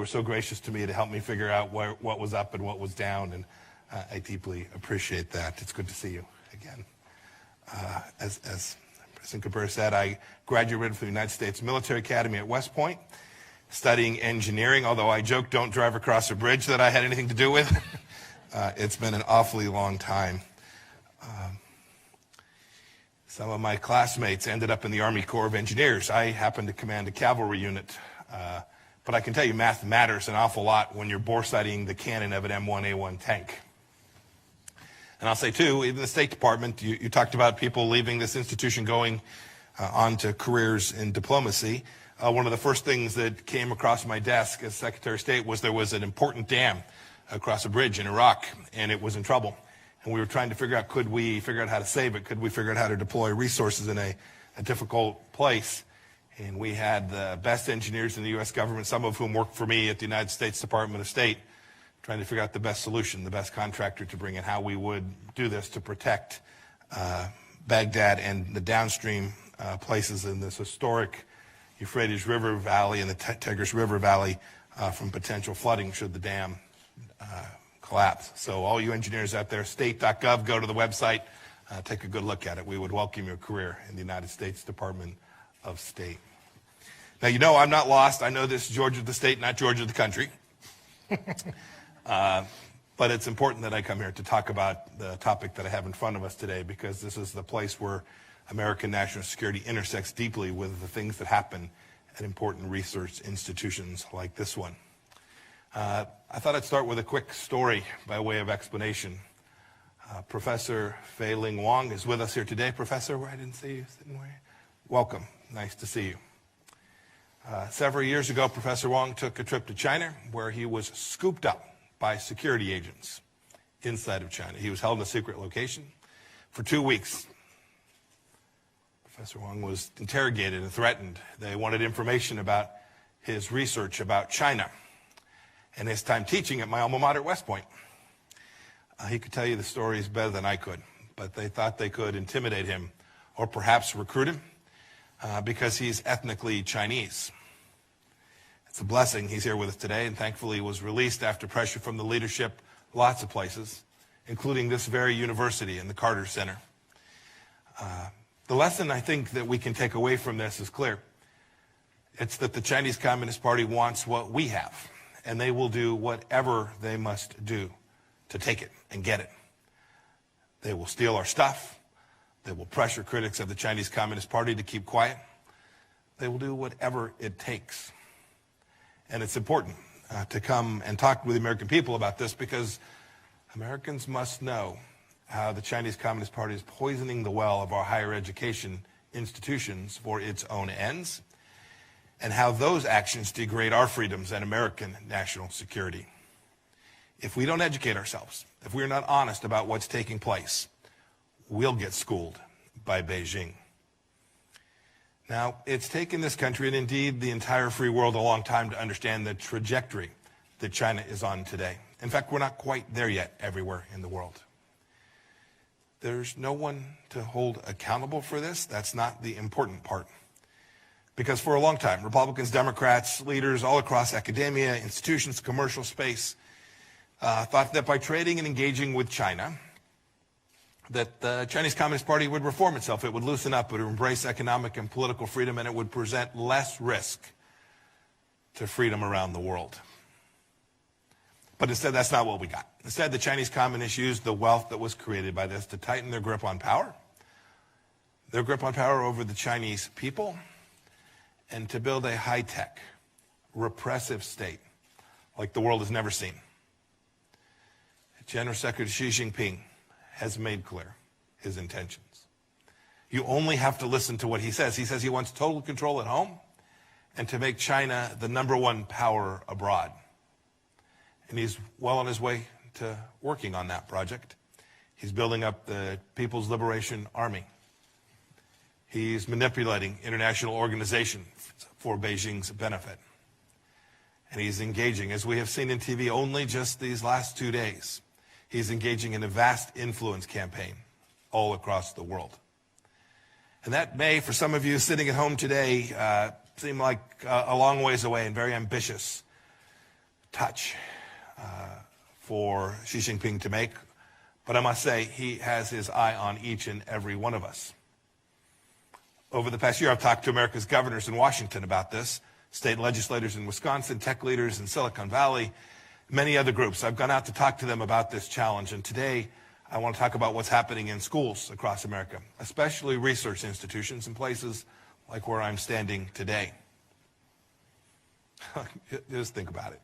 were so gracious to me to help me figure out what was up and what was down, and I deeply appreciate that. It's good to see you again. As President Kabir said, I graduated from the United States Military Academy at West Point, studying engineering, although I joke, don't drive across a bridge that I had anything to do with. It's been an awfully long time. Some of my classmates ended up in the Army Corps of Engineers. I happened to command a cavalry unit. But I can tell you math matters an awful lot when you're bore sighting the cannon of an M1A1 tank. And I'll say, too, even the State Department, you talked about people leaving this institution going on to careers in diplomacy. One of the first things that came across my desk as Secretary of State was there was an important dam across a bridge in Iraq, and it was in trouble. And we were trying to figure out, could we figure out how to save it? Could we figure out how to deploy resources in a difficult place? And we had the best engineers in the U.S. government, some of whom worked for me at the United States Department of State, trying to figure out the best solution, the best contractor to bring in, how we would do this to protect Baghdad and the downstream places in this historic Euphrates River Valley and the Tigris River Valley from potential flooding should the dam collapse. So all you engineers out there, state.gov, go to the website, take a good look at it. We would welcome your career in the United States Department of State. Now, you know I'm not lost. I know this is Georgia the state, not Georgia the country. But it's important that I come here to talk about the topic that I have in front of us today, because this is the place where American national security intersects deeply with the things that happen at important research institutions like this one. I thought I'd start with a quick story by way of explanation. Professor Fei-Ling Wang is with us here today. Professor, I didn't see you sitting where? Welcome. Nice to see you. Several years ago, Professor Wang took a trip to China where he was scooped up by security agents inside of China. He was held in a secret location for 2 weeks. Professor Wang was interrogated and threatened. They wanted information about his research about China and his time teaching at my alma mater, West Point. He could tell you the stories better than I could, but they thought they could intimidate him or perhaps recruit him because he's ethnically Chinese. It's a blessing he's here with us today, and thankfully he was released after pressure from the leadership lots of places, including this very university and the Carter Center. The lesson I think that we can take away from this is clear. It's that the Chinese Communist Party wants what we have, and they will do whatever they must do to take it and get it. They will steal our stuff. They will pressure critics of the Chinese Communist Party to keep quiet. They will do whatever it takes. And it's important to come and talk with the American people about this, because Americans must know how the Chinese Communist Party is poisoning the well of our higher education institutions for its own ends, and how those actions degrade our freedoms and American national security. If we don't educate ourselves, if we're not honest about what's taking place, we'll get schooled by Beijing. Now, it's taken this country, and indeed the entire free world, a long time to understand the trajectory that China is on today. In fact, we're not quite there yet everywhere in the world. There's no one to hold accountable for this. That's not the important part. Because for a long time, Republicans, Democrats, leaders all across academia, institutions, commercial space, thought that by trading and engaging with China, that the Chinese Communist Party would reform itself, it would loosen up, it would embrace economic and political freedom, and it would present less risk to freedom around the world. But instead, that's not what we got. Instead, the Chinese communists used the wealth that was created by this to tighten their grip on power over the Chinese people, and to build a high-tech, repressive state like the world has never seen. General Secretary Xi Jinping has made clear his intentions. You only have to listen to what he says. He says he wants total control at home and to make China the #1 power abroad. And he's well on his way to working on that project. He's building up the People's Liberation Army. He's manipulating international organizations for Beijing's benefit. And he's engaging, as we have seen in TV only just these last 2 days, he's engaging in a vast influence campaign all across the world. And that may, for some of you sitting at home today, seem like a long ways away and very ambitious. touch for Xi Jinping to make, but I must say he has his eye on each and every one of us. Over the past year, I've talked to America's governors in Washington about this, state legislators in Wisconsin, tech leaders in Silicon Valley, many other groups. I've gone out to talk to them about this challenge, and today I want to talk about what's happening in schools across America, especially research institutions in places like where I'm standing today. Just think about it.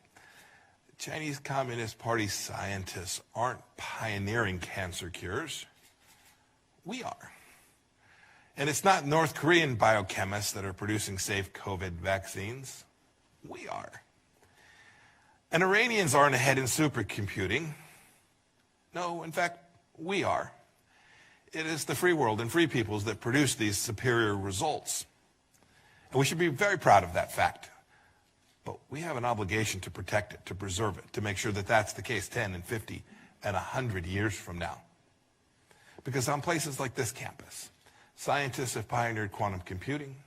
The Chinese Communist Party scientists aren't pioneering cancer cures. We are. And it's not North Korean biochemists that are producing safe COVID vaccines. We are. And Iranians aren't ahead in supercomputing. No, in fact, we are. It is the free world and free peoples that produce these superior results. And we should be very proud of that fact. But we have an obligation to protect it, to preserve it, to make sure that that's the case 10 and 50 and 100 years from now. Because on places like this campus, scientists have pioneered quantum computing,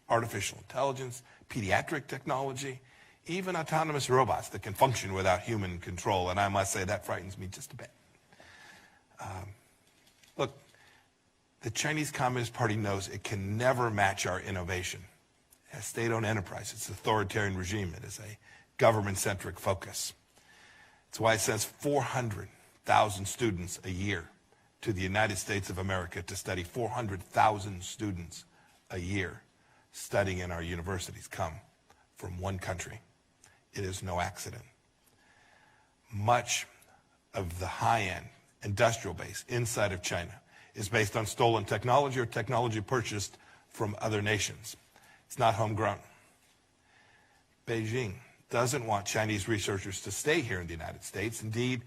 artificial intelligence, pediatric technology, even autonomous robots that can function without human control. And I must say that frightens me just a bit. Look, the Chinese Communist Party knows it can never match our innovation. A state-owned enterprise, it's an authoritarian regime, it is a government-centric focus. It's why it sends 400,000 students a year to the United States of America to study. 400,000 students a year studying in our universities come from one country. It is no accident. Much of the high-end industrial base inside of China is based on stolen technology or technology purchased from other nations. It's not homegrown. Beijing doesn't want Chinese researchers to stay here in the United States. Indeed,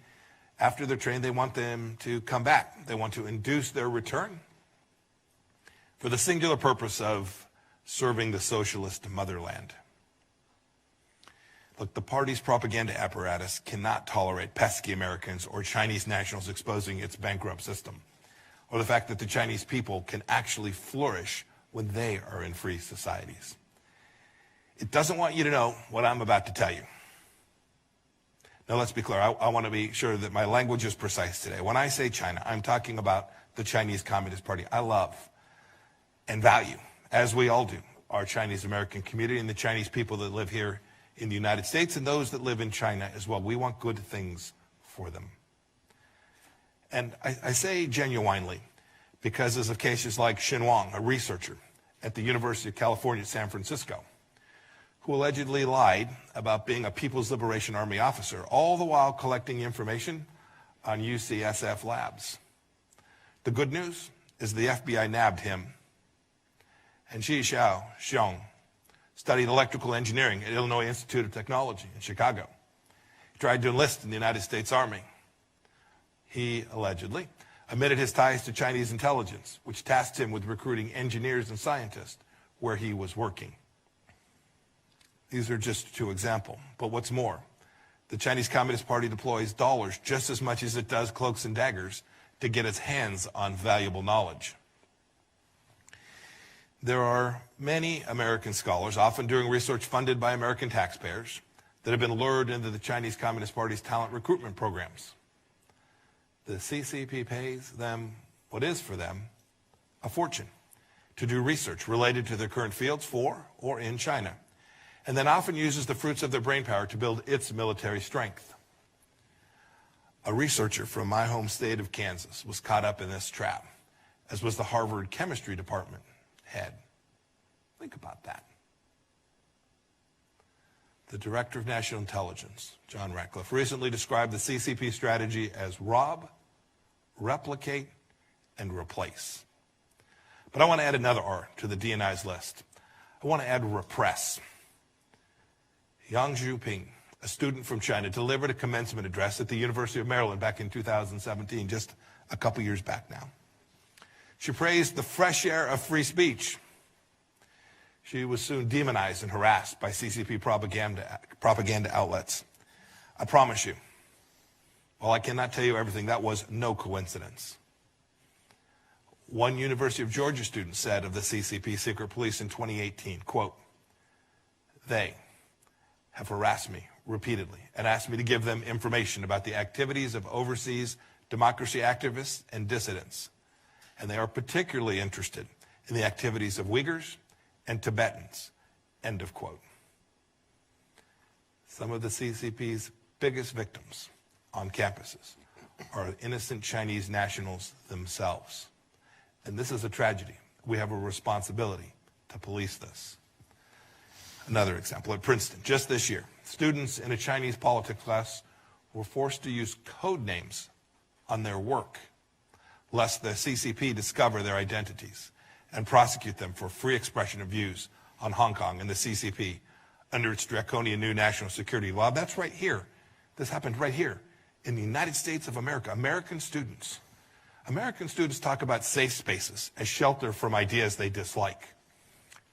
after they're trained, they want them to come back. They want to induce their return for the singular purpose of serving the socialist motherland. Look, the party's propaganda apparatus cannot tolerate pesky Americans or Chinese nationals exposing its bankrupt system, or the fact that the Chinese people can actually flourish when they are in free societies. It doesn't want you to know what I'm about to tell you. Now, let's be clear. I want to be sure that my language is precise today. When I say China, I'm talking about the Chinese Communist Party. I love and value, as we all do, our Chinese American community and the Chinese people that live here in the United States and those that live in China as well. We want good things for them. And I say genuinely, because as of cases like Xin Wang, a researcher at the University of California, San Francisco, who allegedly lied about being a People's Liberation Army officer, all the while collecting information on UCSF labs. The good news is the FBI nabbed him. And Xi Xiong studied electrical engineering at Illinois Institute of Technology in Chicago. He tried to enlist in the United States Army. He allegedly admitted his ties to Chinese intelligence, which tasked him with recruiting engineers and scientists where he was working. These are just two examples. But what's more, the Chinese Communist Party deploys dollars just as much as it does cloaks and daggers to get its hands on valuable knowledge. There are many American scholars, often doing research funded by American taxpayers, that have been lured into the Chinese Communist Party's talent recruitment programs. The CCP pays them what is for them a fortune to do research related to their current fields for or in China, and then often uses the fruits of their brainpower to build its military strength. A researcher from my home state of Kansas was caught up in this trap, as was the Harvard chemistry department head. Think about that. The Director of National Intelligence, John Ratcliffe, recently described the CCP strategy as rob, replicate, and replace. But I want to add another R to the DNI's list. I want to add repress. Yang Zhuping, a student from China, delivered a commencement address at the University of Maryland back in 2017, just a couple years back now. She praised the fresh air of free speech. She was soon demonized and harassed by CCP propaganda outlets. I promise you, while I cannot tell you everything, that was no coincidence. One University of Georgia student said of the CCP secret police in 2018, quote, "They have harassed me repeatedly and asked me to give them information about the activities of overseas democracy activists and dissidents. And they are particularly interested in the activities of Uyghurs and Tibetans. End of quote. Some of the CCP's biggest victims on campuses are innocent Chinese nationals themselves. And this is a tragedy. We have a responsibility to police this. Another example, at Princeton, just this year, students in a Chinese politics class were forced to use code names on their work, lest the CCP discover their identities and prosecute them for free expression of views on Hong Kong and the CCP under its draconian new national security law. That's right here. This happened right here in the United States of America. American students talk about safe spaces as shelter from ideas they dislike.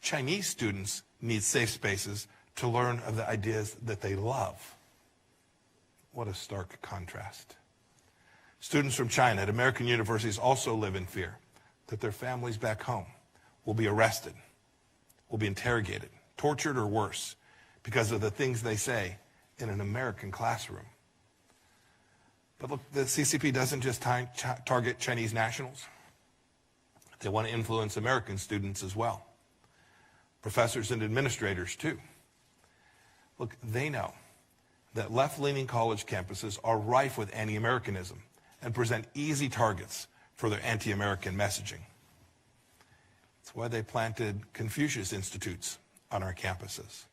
Chinese students need safe spaces to learn of the ideas that they love. What a stark contrast. Students from China at American universities also live in fear that their families back home will be arrested, will be interrogated, tortured, or worse because of the things they say in an American classroom. But look, the CCP doesn't just target Chinese nationals. They want to influence American students as well. Professors and administrators, too. Look, they know that left-leaning college campuses are rife with anti-Americanism and present easy targets for their anti-American messaging. That's why they planted Confucius Institutes on our campuses.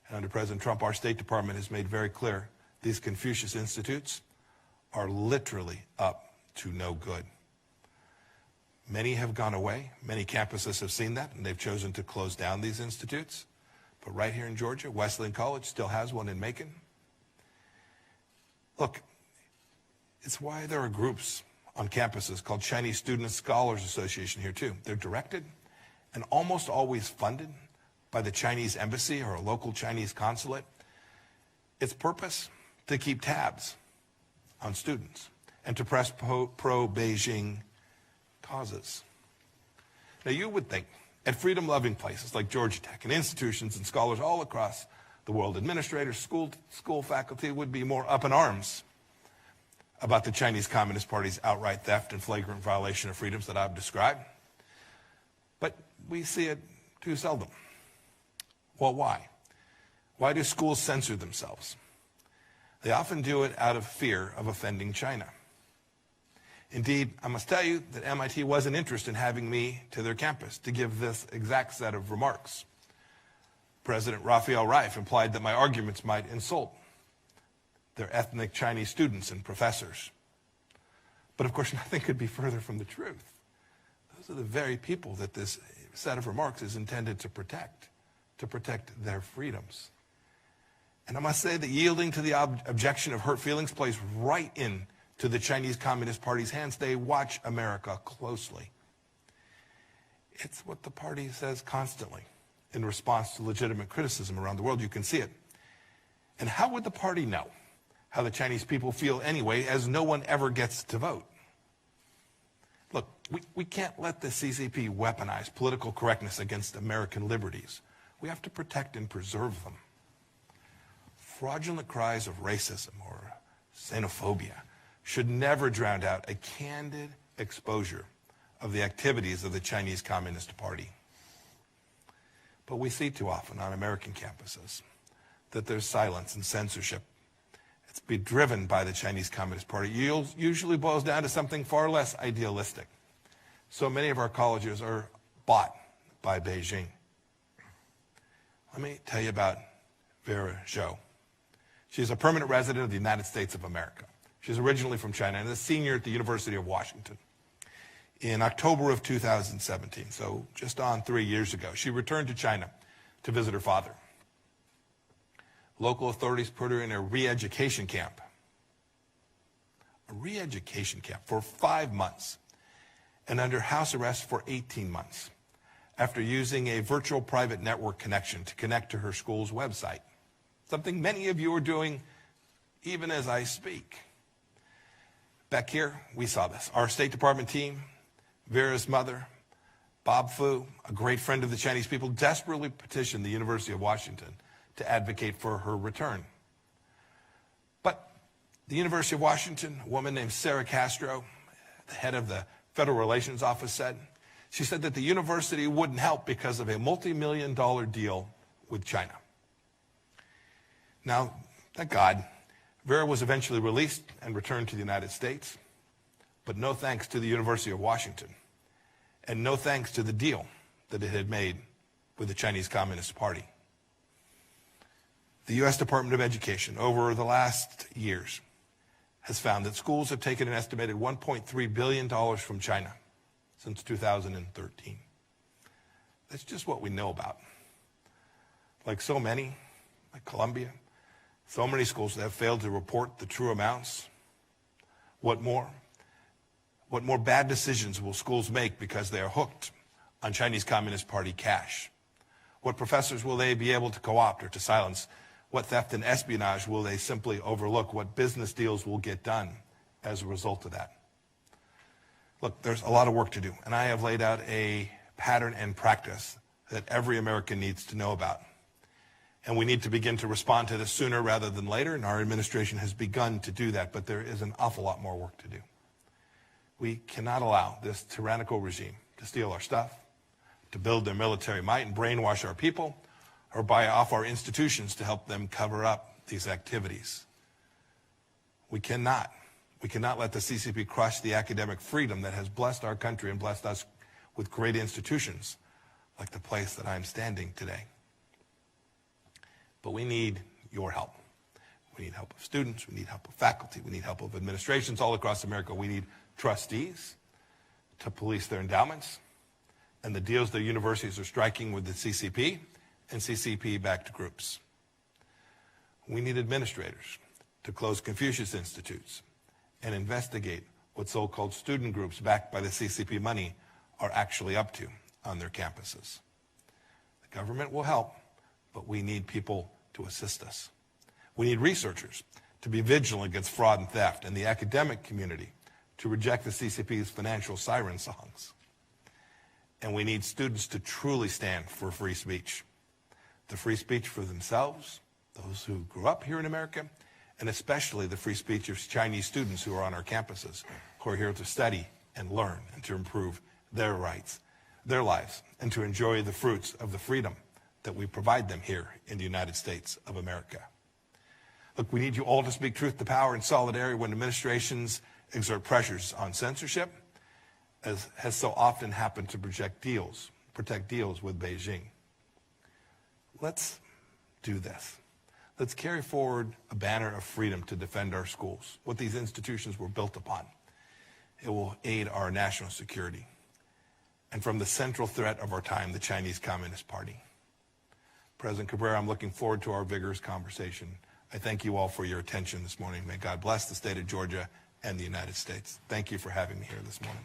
And under President Trump, our State Department has made very clear these Confucius Institutes are literally up to no good. Many have gone away. Many campuses have seen that, and they've chosen to close down these institutes. But right here in Georgia, Wesleyan College still has one in Macon. Look, it's why there are groups on campuses called Chinese Student Scholars Association here too. They're directed and almost always funded by the Chinese embassy or a local Chinese consulate. Its purpose, to keep tabs on students and to press pro-Beijing causes. Now you would think at freedom-loving places like Georgia Tech and institutions and scholars all across the world, administrators, school faculty would be more up in arms about the Chinese Communist Party's outright theft and flagrant violation of freedoms that I've described. But we see it too seldom. Well, why? Why do schools censor themselves? They often do it out of fear of offending China. Indeed, I must tell you that MIT wasn't interested in having me to their campus to give this exact set of remarks. President Raphael Reif implied that my arguments might insult their ethnic Chinese students and professors. But of course, nothing could be further from the truth. Those are the very people that this set of remarks is intended to protect their freedoms. And I must say that yielding to the objection of hurt feelings plays right into the Chinese Communist Party's hands. They watch America closely. It's what the party says constantly in response to legitimate criticism around the world. You can see it. And how would the party know how the Chinese people feel anyway, as no one ever gets to vote? Look, we can't let the CCP weaponize political correctness against American liberties. We have to protect and preserve them. Fraudulent cries of racism or xenophobia should never drown out a candid exposure of the activities of the Chinese Communist Party. But we see too often on American campuses that there's silence and censorship. It's been driven by the Chinese Communist Party. It usually boils down to something far less idealistic. So many of our colleges are bought by Beijing. Let me tell you about Vera Zhou. She's a permanent resident of the United States of America. She's originally from China and is a senior at the University of Washington. In October of 2017, so just on 3 years ago, she returned to China to visit her father. Local authorities put her in a re-education camp. A re-education camp for 5 months and under house arrest for 18 months after using a virtual private network connection to connect to her school's website. Something many of you are doing even as I speak. Back here, we saw this. Our State Department team, Vera's mother, Bob Fu, a great friend of the Chinese people, desperately petitioned the University of Washington to advocate for her return. The University of Washington, a woman named Sarah Castro, the head of the Federal Relations Office, said that the university wouldn't help because of a multi-million-dollar deal with China. Now, thank God, Vera was eventually released and returned to the United States, but no thanks to the University of Washington, and no thanks to the deal that it had made with the Chinese Communist Party. The U.S. Department of Education, over the last years, has found that schools have taken an estimated $1.3 billion from China since 2013. That's just what we know about. Like so many, like Columbia, so many schools that have failed to report the true amounts. What more? What more bad decisions will schools make because they are hooked on Chinese Communist Party cash? What professors will they be able to co-opt or to silence? What theft and espionage will they simply overlook? What business deals will get done as a result of that? Look, there's a lot of work to do, and I have laid out a pattern and practice that every American needs to know about. And we need to begin to respond to this sooner rather than later, and our administration has begun to do that, but there is an awful lot more work to do. We cannot allow this tyrannical regime to steal our stuff, to build their military might and brainwash our people, or buy off our institutions to help them cover up these activities. We cannot let the CCP crush the academic freedom that has blessed our country and blessed us with great institutions like the place that I'm standing today. But we need your help. We need help of students, we need help of faculty, we need help of administrations all across America. We need trustees to police their endowments and the deals their universities are striking with the CCP and CCP-backed groups. We need administrators to close Confucius Institutes and investigate what so-called student groups backed by the CCP money are actually up to on their campuses. The government will help, but we need people to assist us. We need researchers to be vigilant against fraud and theft, and the academic community to reject the CCP's financial siren songs. And we need students to truly stand for free speech. The free speech for themselves, those who grew up here in America, and especially the free speech of Chinese students who are on our campuses, who are here to study and learn and to improve their rights, their lives, and to enjoy the fruits of the freedom that we provide them here in the United States of America. Look, we need you all to speak truth to power in solidarity when administrations exert pressures on censorship, as has so often happened to protect deals with Beijing. Let's do this. Let's carry forward a banner of freedom to defend our schools, what these institutions were built upon. It will aid our national security. And from the central threat of our time, the Chinese Communist Party. President Cabrera, I'm looking forward to our vigorous conversation. I thank you all for your attention this morning. May God bless the state of Georgia and the United States. Thank you for having me here this morning.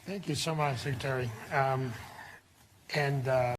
Thank you so much, Secretary.